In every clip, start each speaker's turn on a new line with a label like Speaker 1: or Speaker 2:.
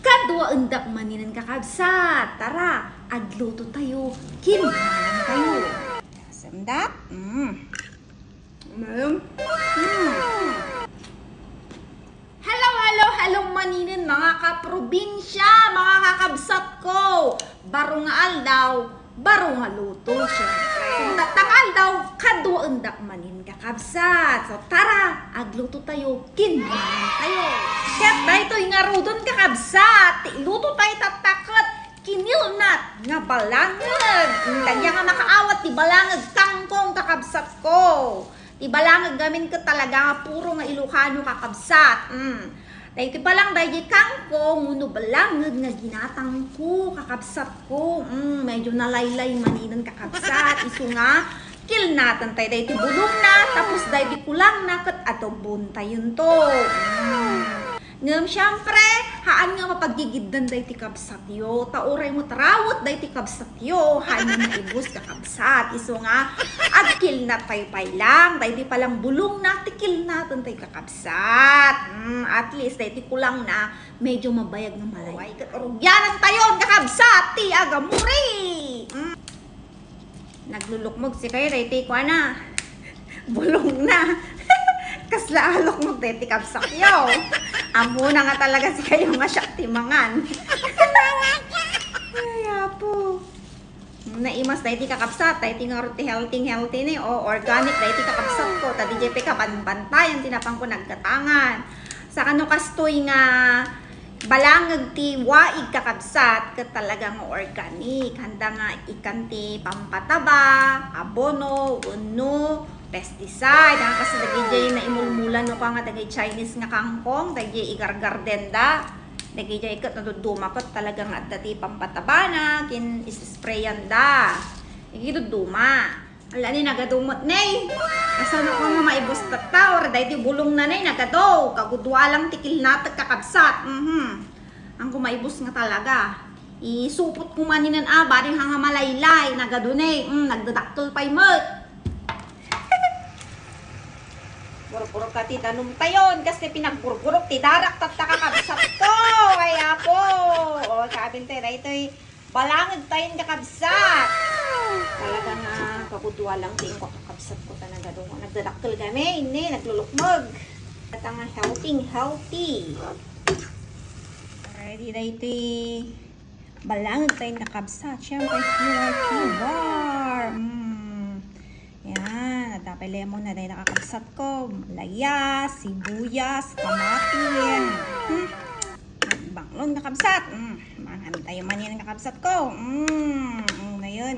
Speaker 1: Kadwa undak maninan kakabsat. Tara, agluto tayo. Kinmanan tayo. Sandak. Hello maninan mga kaprobinsya, mga kakabsat ko. Baro nga aldaw, baro nga luto syempre. So tatangal daw, kadwa undak manin kakabsat. So tara, agluto tayo, kinmanan tayo. Ket daytoy nga rudon kakabsat, iluto tayo tatakot, kinilnat nga balangag. Kanya nga makaawat ti balangag kangkong kakabsat ko. Ti balangag gamin ka talaga nga puro nga Ilocano kakabsat. Dahil ti palang dahil kangkong uno balangag nga ginatang ko kakabsat ko. Medyo nalaylay maninan kakabsat. Iso nga kilnatan tayo dahil ti bulong na tapos dahil ti kulang na kat atobon tayo to. Ngam syempre, haan nga mapagigiddan day ti kabsat yo. Tauray mo tarawot day ti kabsat yo. Haan nga maibus ka kabsat. Iso nga, agkil na tayo pay lang. Day ti palang bulong na, tikil natin tayo kakabsat. At least, day ti kulang na, medyo mabayag ng malay. Rugyanan tayo, kakabsat, ti agamuri. Naglulukmog si kayo, day ti kwa na. Bulong na. Kasla alok mo day ti kabsat yo. Amo na nga talaga si kayo nga siya timangan. Ay, apo. Naimas na iti kakapsat, na iti nga healthy ni, o organic na iti kakapsat ko. Tadi jepe ka banbantayan, tinapang ko nagkatangan. Sa kano kastoy nga balangag ti waig kakapsat, ka talagang organic. Handa nga ikan ti pampataba, abono, uno, pesticide. Ang kasi dagay na imulmulan no ka nga dagay Chinese nga kangkong, dagay igargardenda, dagay ikat nadudumakot talagang at dati pampataba na, kin isisprayan da. Igiduduma. Ala ni nagadumot nay. Kasano ko nga maibos tataw, dahil ti bulong na nay nagado, kagudwa lang tikil natag kakabsat. Ang kumaibos nga talaga. Isupot kumaninan baring hanga malaylay, nagadunay, nagdadaktol pay mat. Puro-puro ka ti tanong tayon kasi pinagpurpurok ti darak tat kakabsat ko. Kaya po. O sabi tayo na ito'y balangag tayong kakabsat. Talaga nga kapudwa lang ti yung kakabsat ko talaga doon. Nagdadaktul kami, hindi, naglulukmog. At ang healthy. Ready na ito'y balangag tayong kakabsat. Siyempre, bar. Yan, tapay lemon na dahil nakakabsat ko. Malaya, sibuyas, kamatin. Banglong nakabsat. Mangan tayo man yan ang nakabsat ko. Na yun.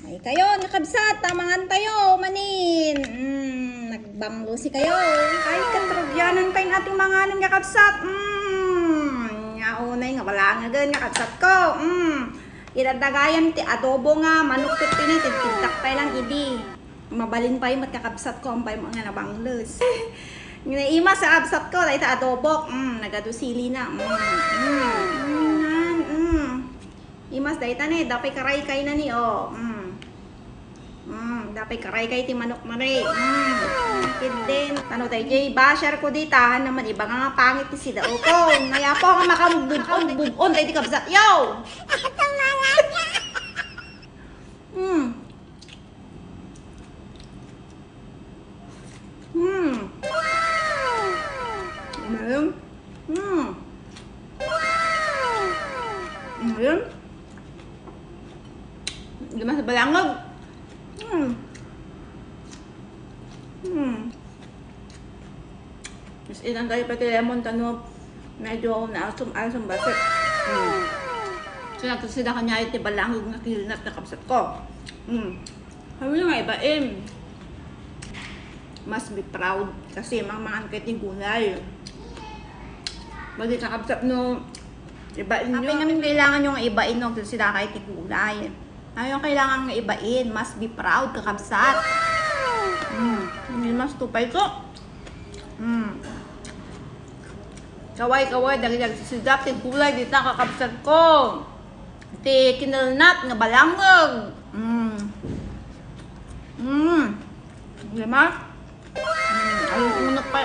Speaker 1: May kayo, nakabsat. Tamangan tayo, manin. Nagbanglo si kayo. Ay, katrugyanan pa yung ating manganin nakabsat. Ngaunay nga, wala nga gan nakabsat ko. Iradagayan ti adobo nga, manok ket tinay, tintak pa lang idi. Mabalin pa yung matkakabsat ko, ang pa yung mga nabanglos. Ima sa absat ko, dahil ta adobo, nagadusili na. Imas dahil ta ni, dapay karay kay na ni, dapay karay kay ti manok na rin. Din. Tano tayo, Jay, basher ko ditahan naman, iba nga pangit ti sida o ko. Ngaya po nga makamububon, dahil ti kabsat, yo! Ayun. Lima sa balangag. Mas ilang tayo pati lemon tano medyo naasum-asum basit. So nagtusida kanya iti balangag na kilnat na kapsat ko. Sabi nga ibain. Must be proud kasi mga kay ting gulay. Bali kakabsat no ibain nyo. Apay namin kailangan yung ibain no kasi sila kahit gulay. Ayaw kailangan nga ibain. Must be proud kakabsat. Hindi mas tupay ko. Kaway dali sidap ti gulay dito kakabsat ko. Ti kinalnat nga balangag. Lima? Ang unok pa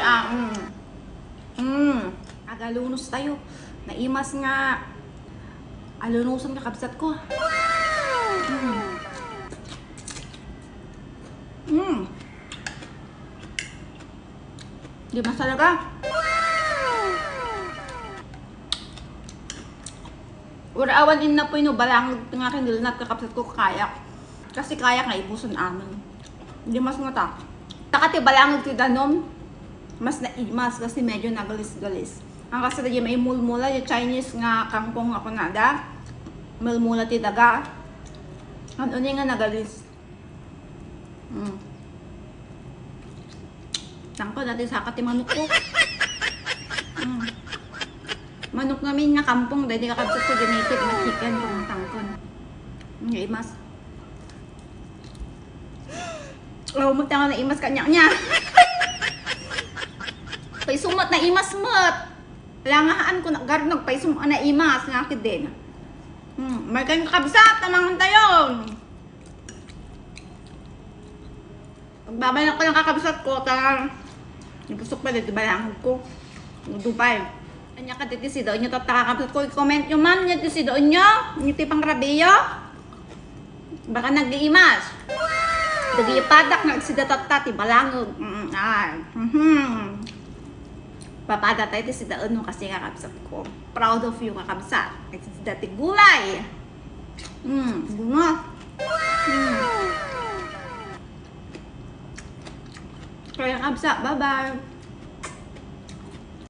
Speaker 1: Nagalunos tayo. Naimas nga. Alunusan ka kabsat ko. Di mas talaga. Urawan in na po ino balang nga kinilnat kakapsat ko kayak. Kasi kayak nga ibuson amin. Di mas nga ta. Takati balang ti danom. Mas naimas kasi medyo nagalis-galis. Ang kasi na may mulmula yung Chinese nga kangkong ako nada. Mulmula ti daga. Ano nga nagalis. Tangko natin sa kati manok ko. Manok namin nga kampong dahil kakabsat ko ginated na chicken kung tangkon. Nga imas. Oh, magtanga na imas kanya niya. Pay sumat na imas mat. Langahaan ko na garnog pay sumat na imas nga akid din. May kayong kakabsat naman tayo. Pagbabalak ko ng kakabsat ko, nipusok pa dito balangog ko. Nudupay. Kanya ka dito si doon nyo tatakakabsat ko. I-comment nyo man nyo dito si doon nyo. Ngiti pang rabiyo. Baka nag-iimas. Dagi-padak nagsidatat-tati balangog. Papada tayo si daon mo kasi kakabsat ko. Proud of you kakabsat. Dati gulay. Bunga. Kaya kakabsat. Bye-bye.